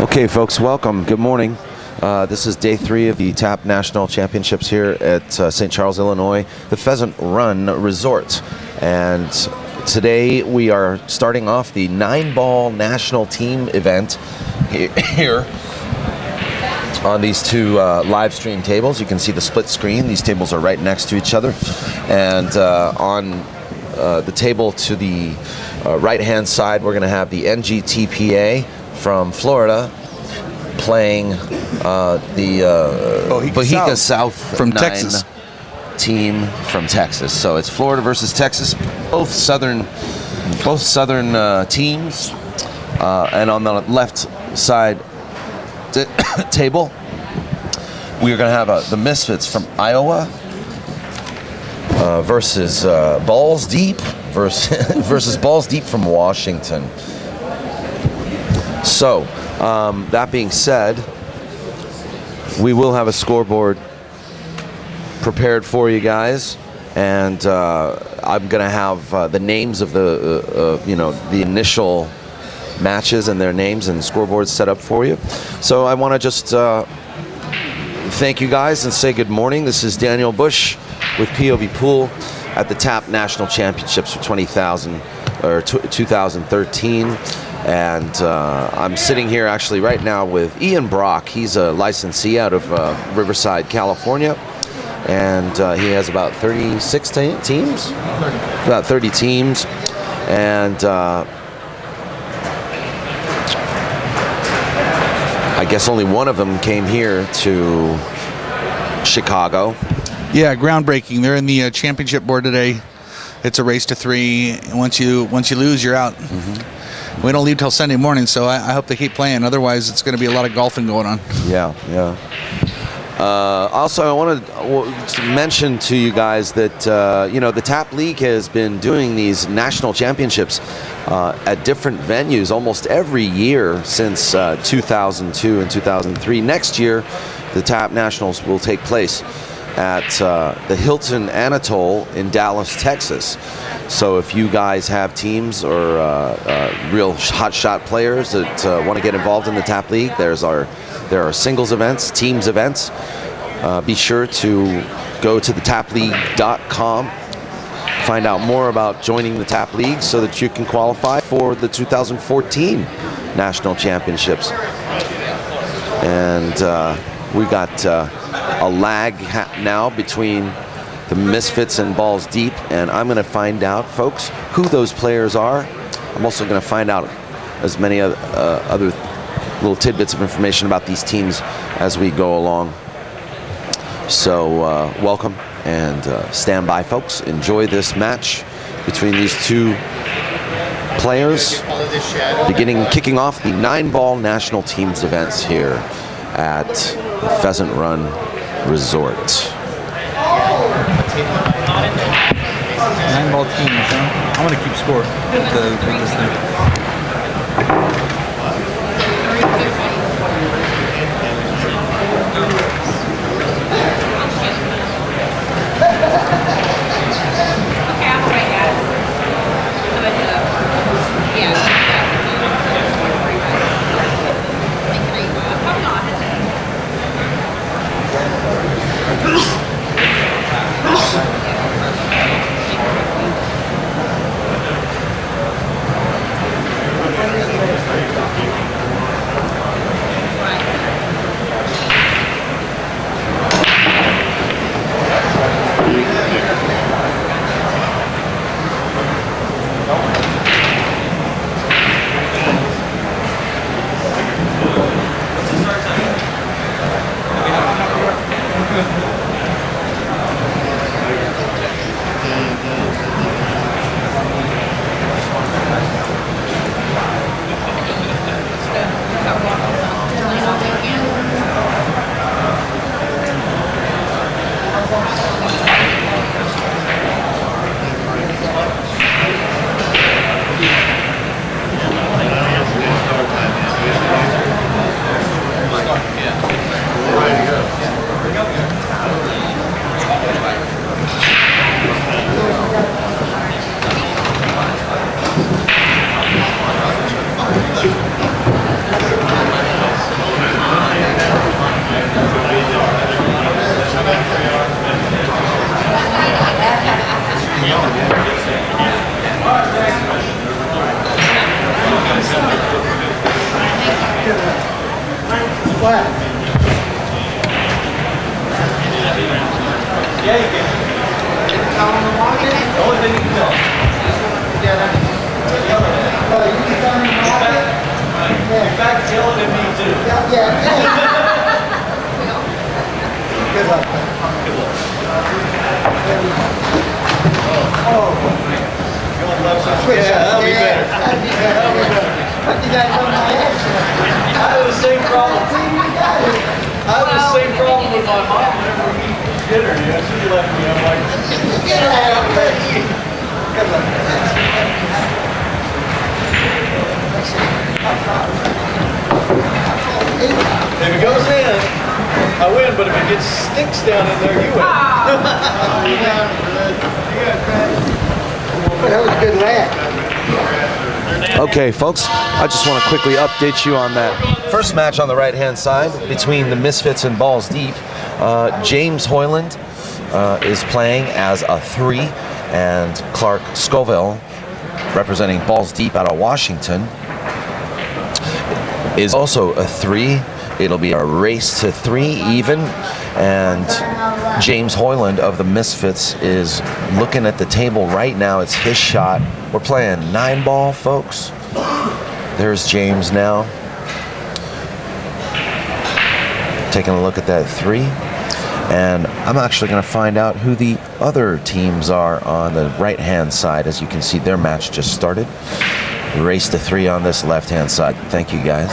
Okay, folks, welcome. Good morning. This is day 3 of the TAP National Championships here at St. Charles, Illinois, the Pheasant Run Resort. And today we are starting off the 9-ball national team event here on these two live stream tables. You can see the split screen. These tables are right next to each other. And on the table to the right-hand side, we're going to have the NGTPA from Florida playing the Bohica South from 9 Texas team from Texas. So it's Florida versus Texas, both southern teams. And on the left side table, we are going to have the Misfits from Iowa versus Balls Deep versus Balls Deep from Washington. So, that being said, we will have a scoreboard prepared for you guys, and I'm going to have the names of the initial matches and their names and scoreboards set up for you. So I want to just thank you guys and say good morning. This is Daniel Busch with POVPOOL at the TAP National Championships for 2013. And I'm sitting here actually right now with Ian Brock. He's a licensee out of Riverside, California. And he has about 36 teams? About 30 teams. And I guess only one of them came here to Chicago. Yeah, groundbreaking. They're in the championship board today. It's a race to 3. Once you lose, you're out. Mm-hmm. We don't leave till Sunday morning, so I hope they keep playing. Otherwise, it's going to be a lot of golfing going on. Yeah. Also, I wanted to mention to you guys that the TAP League has been doing these national championships at different venues almost every year since 2002 and 2003. Next year, the TAP Nationals will take place at the Hilton Anatole in Dallas, Texas. So if you guys have teams or real hot shot players that want to get involved in the TAP League, there are singles events, teams events. Be sure to go to thetapleague.com, find out more about joining the TAP League so that you can qualify for the 2014 National Championships. And we got a lag now between the Misfits and Balls Deep, and I'm going to find out, folks, who those players are. I'm also going to find out as many other little tidbits of information about these teams as we go along. So welcome and stand by, folks. Enjoy this match between these two players, kicking off the 9-ball national teams events here at the Pheasant Run Resort. 9-ball teams, huh? I'm going to keep score. that'll be better. I have the same problem. I have the same problem with my mom whenever we eat dinner. You know, she left me. I'm like, if it goes in, I win. But if it gets sticks down in there, you win. That was a good laugh. Okay, folks, I just want to quickly update you on that first match on the right-hand side between the Misfits and Balls Deep. James Hoyland is playing as a 3, and Clark Scoville, representing Balls Deep out of Washington, is also a 3. It'll be a race to 3 even, and James Hoyland of the Misfits is looking at the table right now. It's his shot. We're playing 9-ball, folks. There's James now, taking a look at that 3. And I'm actually going to find out who the other teams are on the right-hand side. As you can see, their match just started. Race to 3 on this left-hand side. Thank you, guys.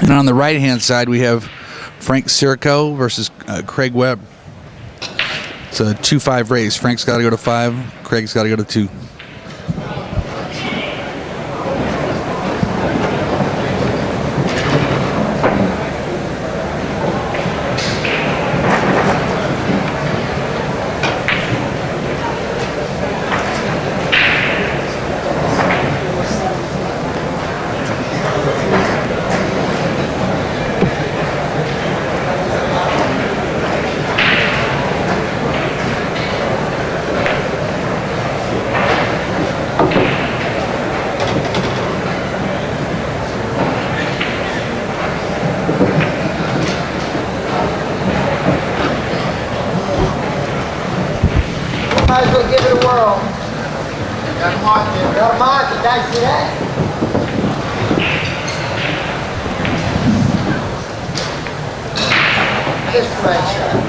And on the right-hand side, we have Frank Sirico versus Craig Webb. It's a 2-5 race. Frank's got to go to 5. Craig's got to go to 2. Might as well give it a whirl. Got a mark it. Guys, see that? Just right shot.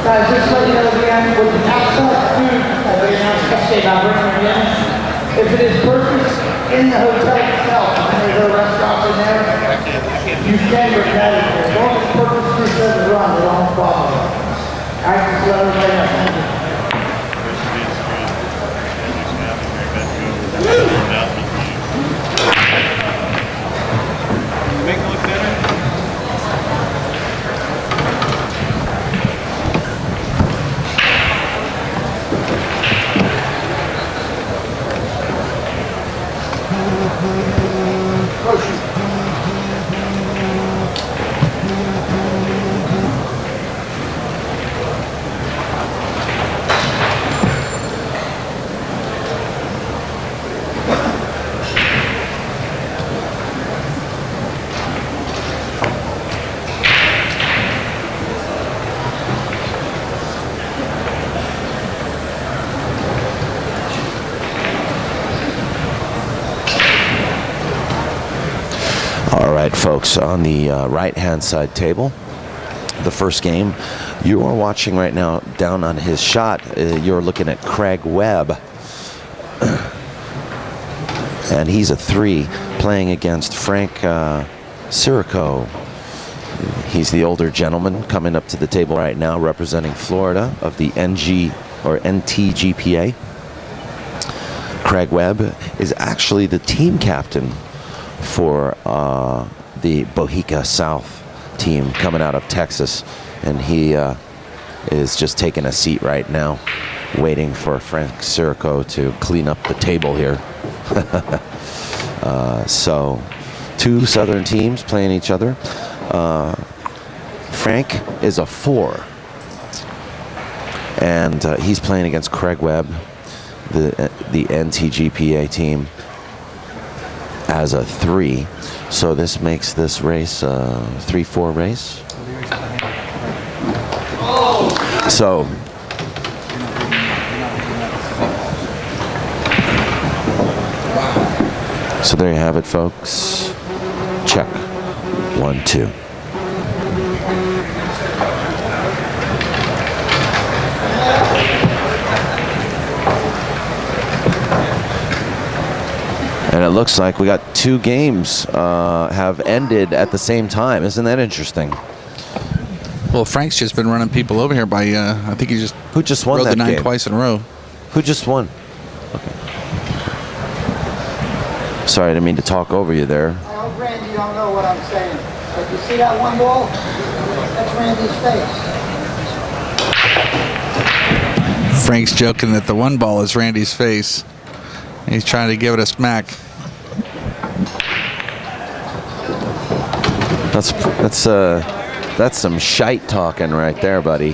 Guys, just let you know again, with the outside food, as they announced yesterday about bringing it in, if it is purchased in the hotel itself, and there's a restaurant in there, you can bring that in there. As long as it's purchased through Pheasant Run, they don't have a problem. All right, just let everybody know. Thank you. Make it look better. All right, folks, on the right-hand side table, the first game you are watching right now, down on his shot, you're looking at Craig Webb. And he's a 3 playing against Frank Sirico. He's the older gentleman coming up to the table right now, representing Florida of the NTGPA. Craig Webb is actually the team captain for the Bohica South team coming out of Texas, and he is just taking a seat right now, waiting for Frank Sirico to clean up the table here. So, two Southern teams playing each other. Frank is a 4. And he's playing against Craig Webb, the NTGPA team, as a 3. So this makes this race a 3-4 race. So there you have it, folks. Check. 1, 2. And it looks like we got 2 games have ended at the same time. Isn't that interesting? Well, Frank's just been running people over here by, I think he just Who just won rode that the 9 game? twice in a row. Who just won? Okay. Sorry, I didn't mean to talk over you there. I hope Randy don't know what I'm saying. But you see that one ball? That's Randy's face. Frank's joking that the 1 ball is Randy's face. He's trying to give it a smack. That's some shite talking right there, buddy.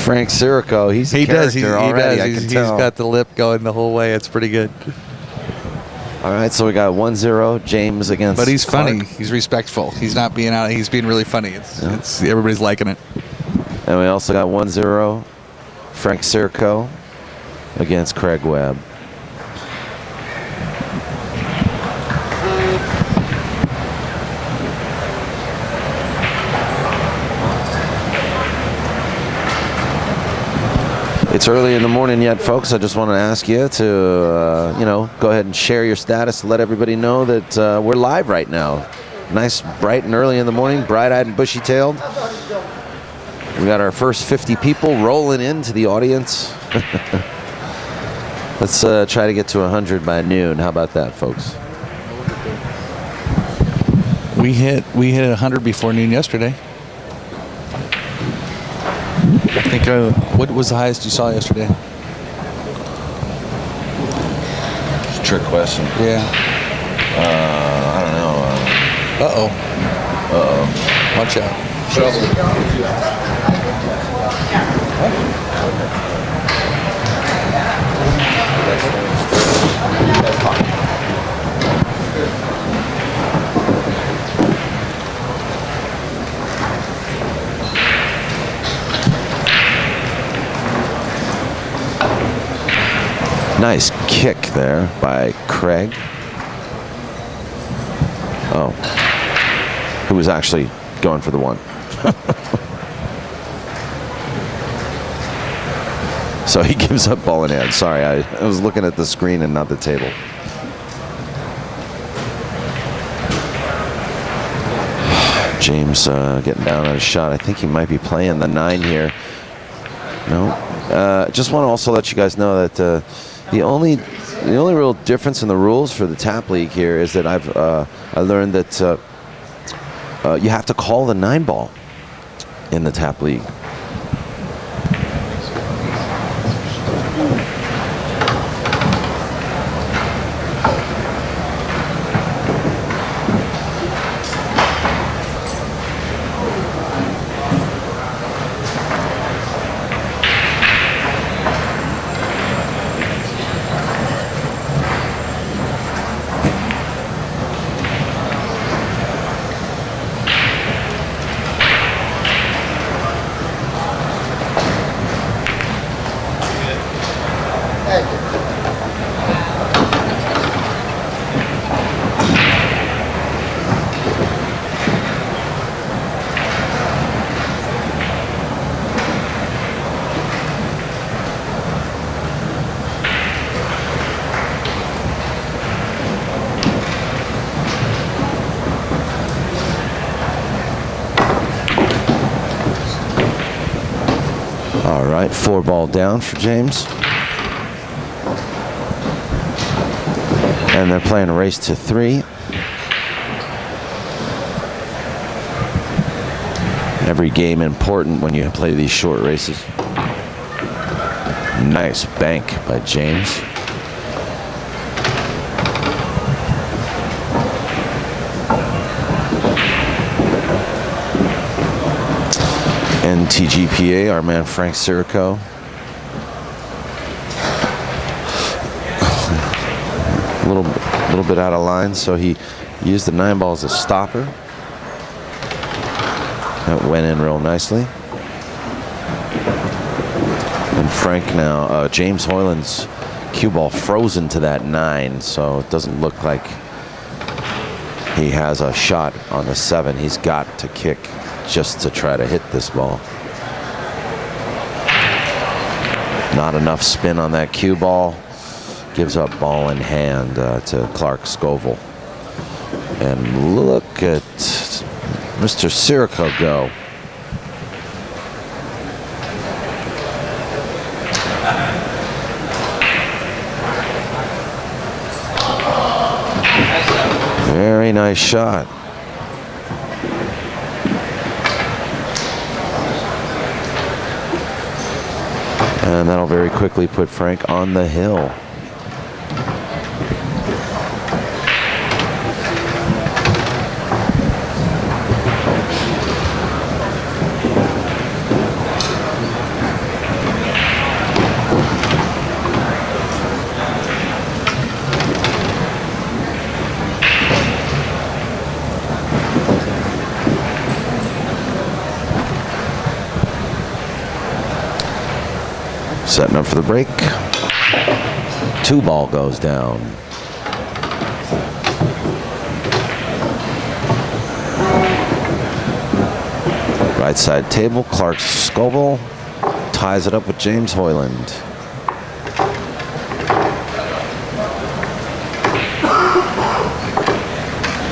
Frank Sirico, he's a character already. I can tell. He's got the lip going the whole way. It's pretty good. All right, so we got 1-0 James against. But he's Clark. funny. He's respectful. He's not being out. He's being really funny. It's everybody's liking it. And we also got 1-0 Frank Sirico against Craig Webb. It's early in the morning yet, folks. I just want to ask you to, go ahead and share your status. Let everybody know that we're live right now. Nice, bright and early in the morning, bright-eyed and bushy-tailed. We got our first 50 people rolling into the audience. Let's try to get to 100 by noon. How about that, folks? We hit 100 before noon yesterday. I think what was the highest you saw yesterday? Trick question. Yeah. I don't know. Watch out. Nice kick there by Craig. Oh, who was actually going for the 1. So he gives up ball in hand. Sorry, I was looking at the screen and not the table. James getting down on his shot. I think he might be playing the 9 here. No. Just want to also let you guys know that the only real difference in the rules for the tap league here is that I learned that you have to call the 9 ball in the tap league. All right, 4 ball down for James. And they're playing a race to 3. Every game important when you play these short races. Nice bank by James. NGTPA, our man Frank Sirico. A little bit out of line, so he used the 9 ball as a stopper. That went in real nicely. And Frank now, James Hoyland's cue ball frozen to that 9, so it doesn't look like he has a shot on the 7. He's got to kick just to try to hit this ball. Not enough spin on that cue ball. Gives up ball in hand to Clark Scoville. And look at Mr. Sirico go. Very nice shot. And that'll very quickly put Frank on the hill. Setting up for the break. 2 ball goes down. Right side table, Clark Scoville ties it up with James Hoyland.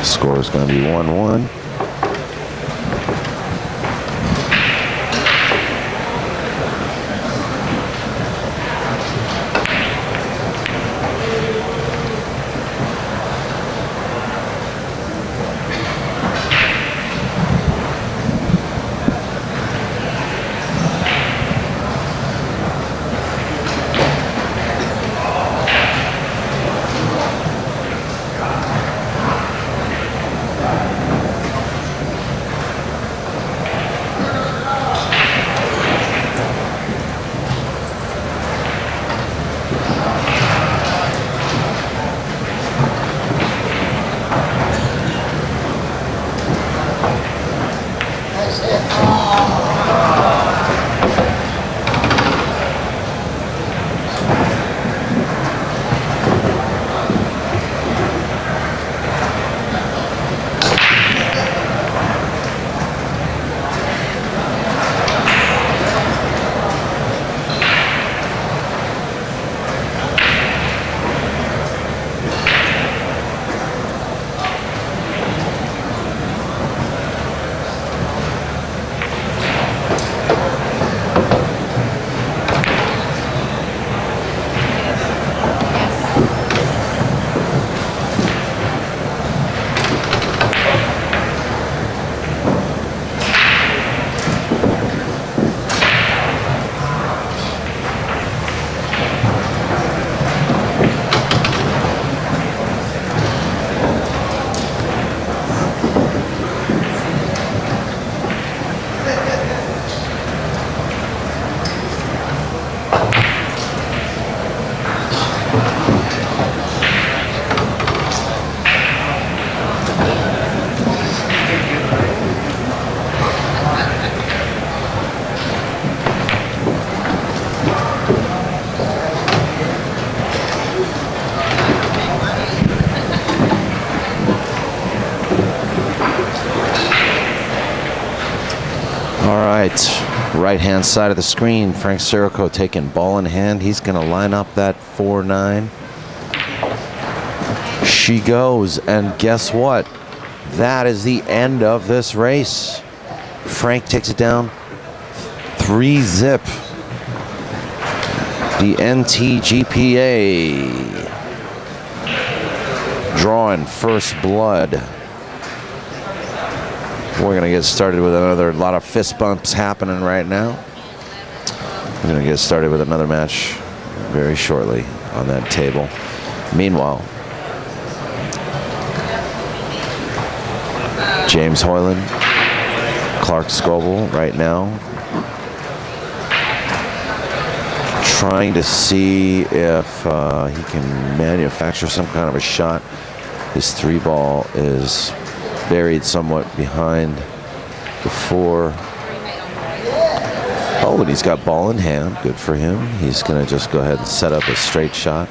Score is going to be 1-1. Right hand side of the screen, Frank Sirico taking ball in hand. He's going to line up that 4-9. She goes, and guess what? That is the end of this race. Frank takes it down 3-zip. The NGTPA drawing first blood. We're going to get started with another lot of fist bumps happening right now. We're going to get started with another match very shortly on that table. Meanwhile, James Hoyland, Clark Scoble right now trying to see if he can manufacture some kind of a shot. His 3-ball is buried somewhat behind the 4. Oh, and he's got ball in hand. Good for him. He's going to just go ahead and set up a straight shot.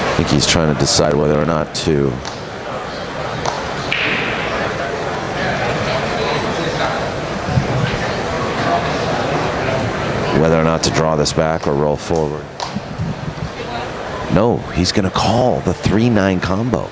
I think he's trying to decide whether or not to draw this back or roll forward. No, he's going to call the 3-9 combo.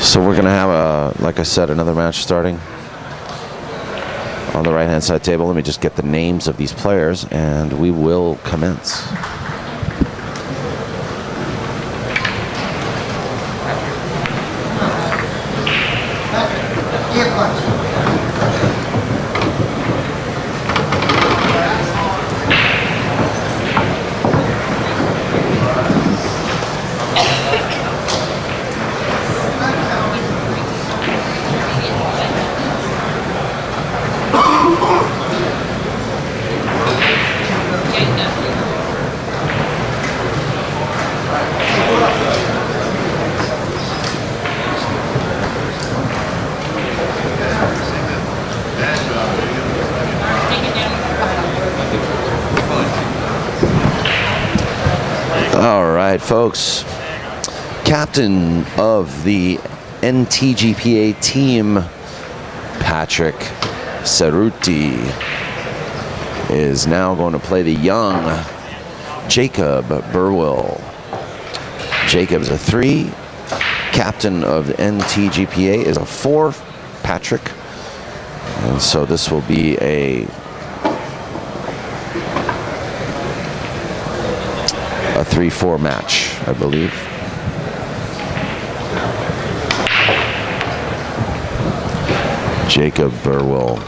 So we're going to have, like I said, another match starting on the right-hand side table. Let me just get the names of these players, and we will commence. Folks, captain of the NTGPA team, Patrick Cerruti, is now going to play the young Jacob Burwell. Jacob's a 3. Captain of the NTGPA is a 4, Patrick. And so this will be a 3-4 match, I believe. Jacob Burwell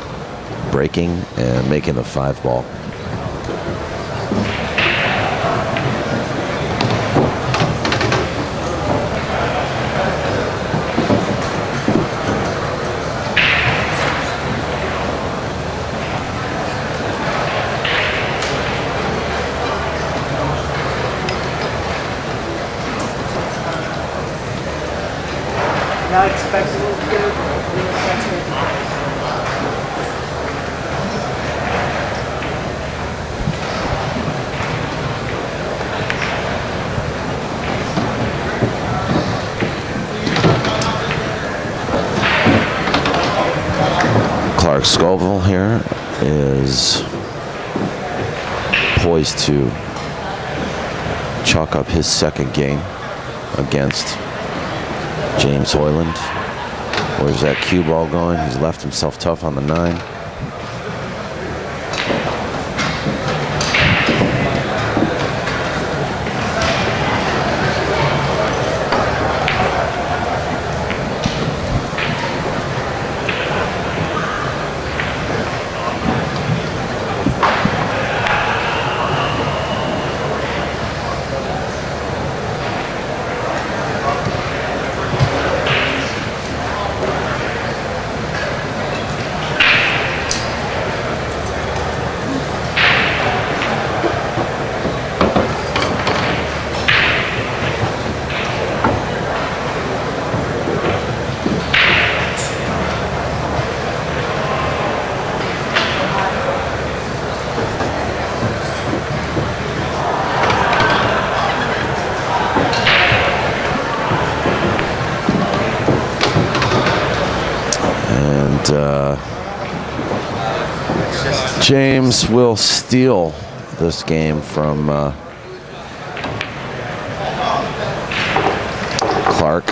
breaking and making the 5-ball. Now expect a little bit of Clark Scoble here is poised to chalk up his second game against James Hoyland. Where's that cue ball going? He's left himself tough on the 9. James will steal this game from Clark,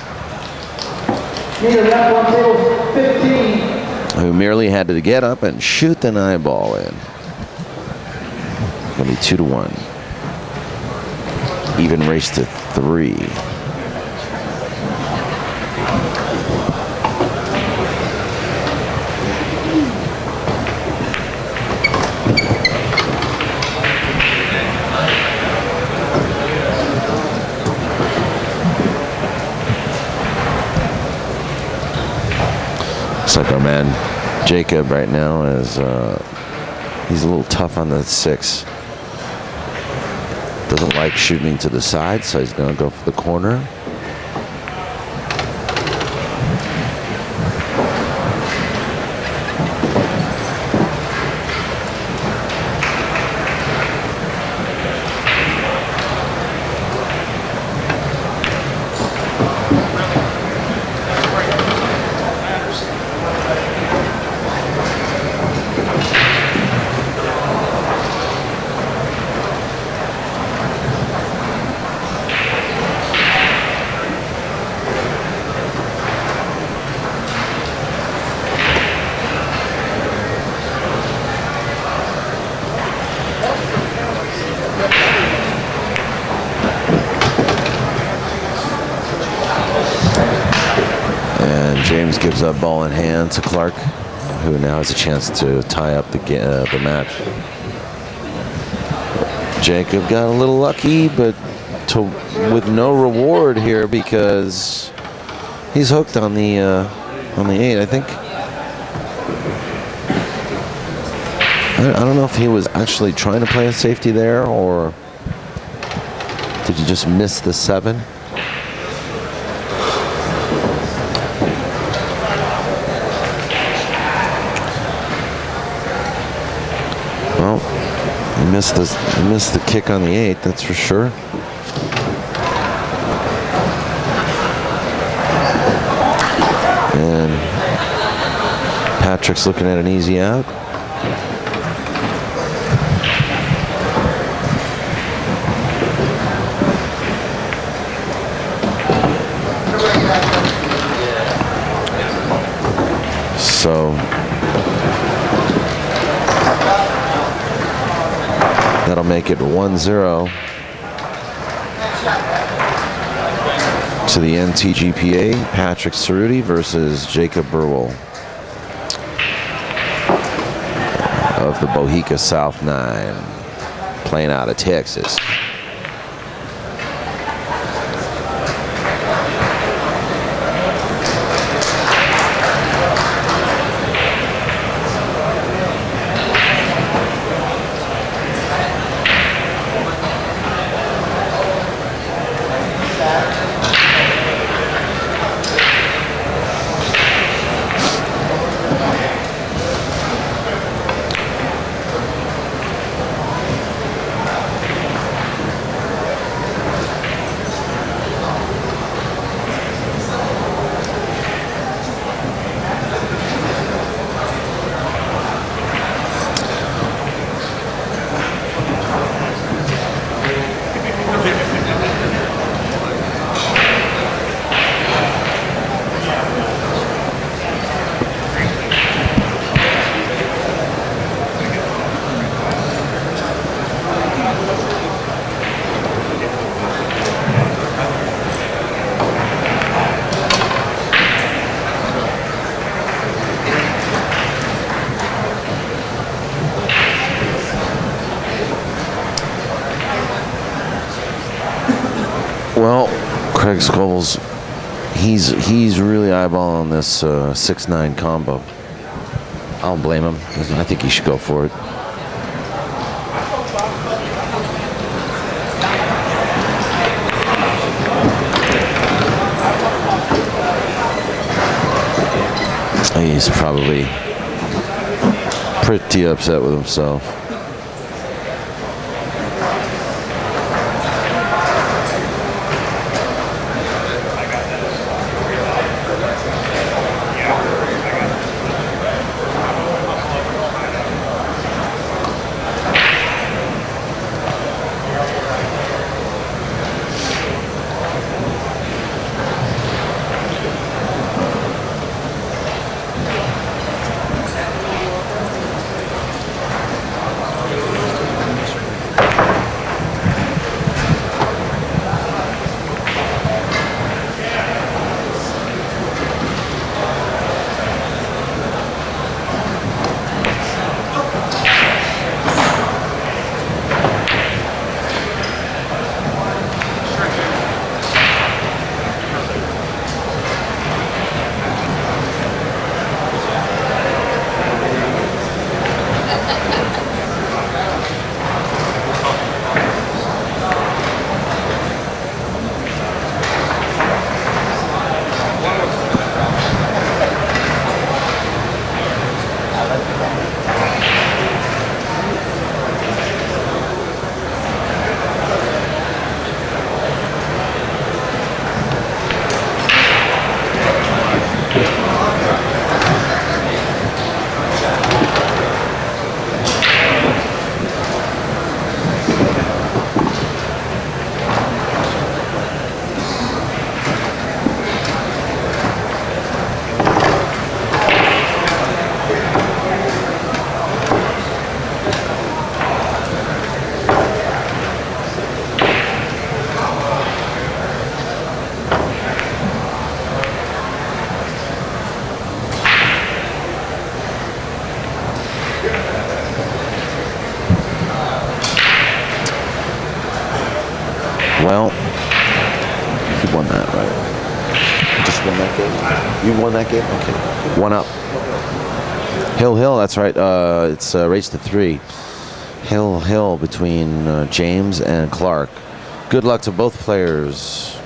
who merely had to get up and shoot an eyeball in. Gonna be 2-1. Even race to 3. Looks like our man Jacob right now is he's a little tough on the 6. Doesn't like shooting to the side, so he's going to go for the corner. James gives up ball in hand to Clark, who now has a chance to tie up the match. Jacob got a little lucky, but with no reward here because he's hooked on the 8. I think. I don't know if he was actually trying to play a safety there, or did he just miss the 7? Well, he missed the kick on the 8, that's for sure. And Patrick's looking at an easy out. So that'll make it 1-0 to the NGTPA. Patrick Cerruti versus Jacob Burwell of the Bohica South 9, playing out of Texas. Well, Craig Scobles, he's really eyeballing this 6-9 combo. I don't blame him. I think he should go for it. He's probably pretty upset with himself. won that game? Okay. 1 up. Hill, that's right. It's race to 3. Hill between James and Clark. Good luck to both players.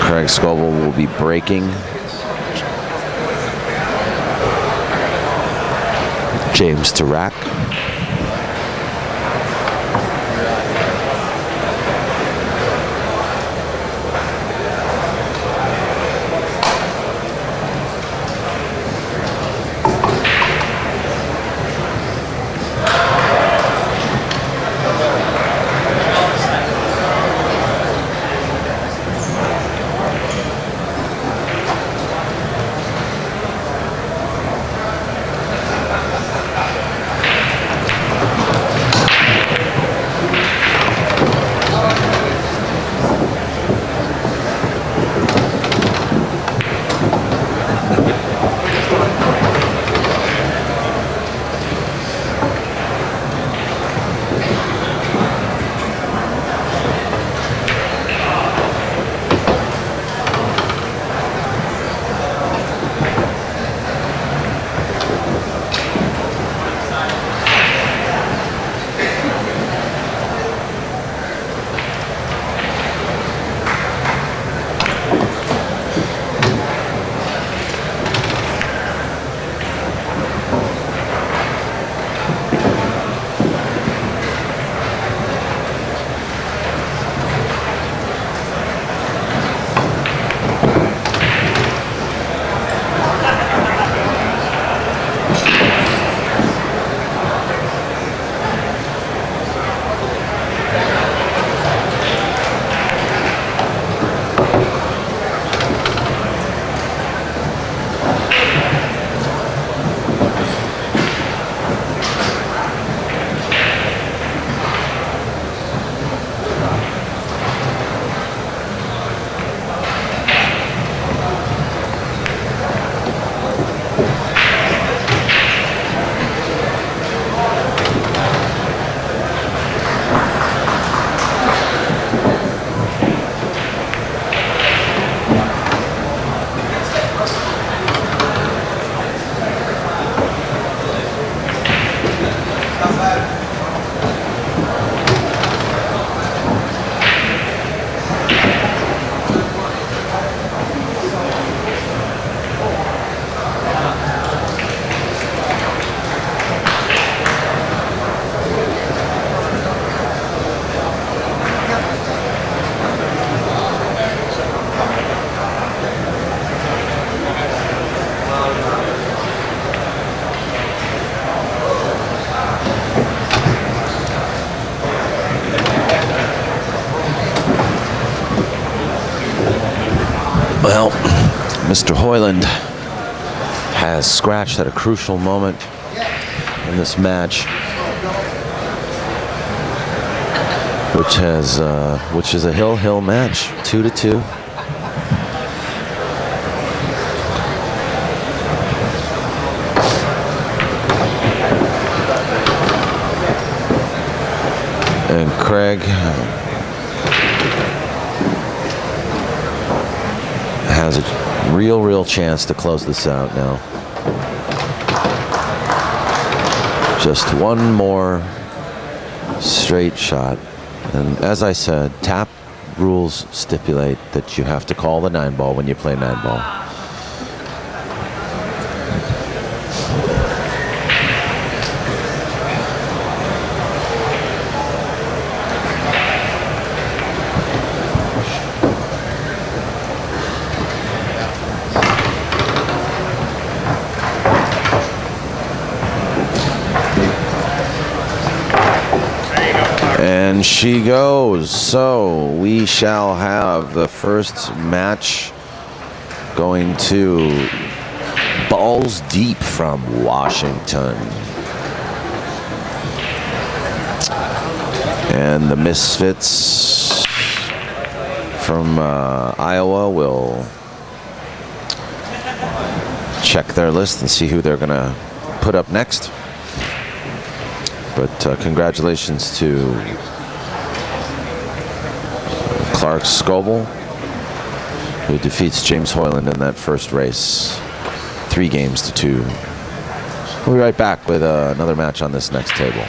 Craig Scoble will be braking. James to rack. Well, Mr. Hoyland has scratched at a crucial moment in this match, which is a Hill match, 2-2. And Craig has a real chance to close this out now. Just one more straight shot. And as I said, tap rules stipulate that you have to call the 9-ball when you play 9-ball. And she goes. So we shall have the first match going to Balls Deep from Washington. And the Misfits from Iowa will check their list and see who they're going to put up next. But congratulations to Clark Scoble, who defeats James Hoyland in that first race, 3 games to 2. We'll be right back with another match on this next table.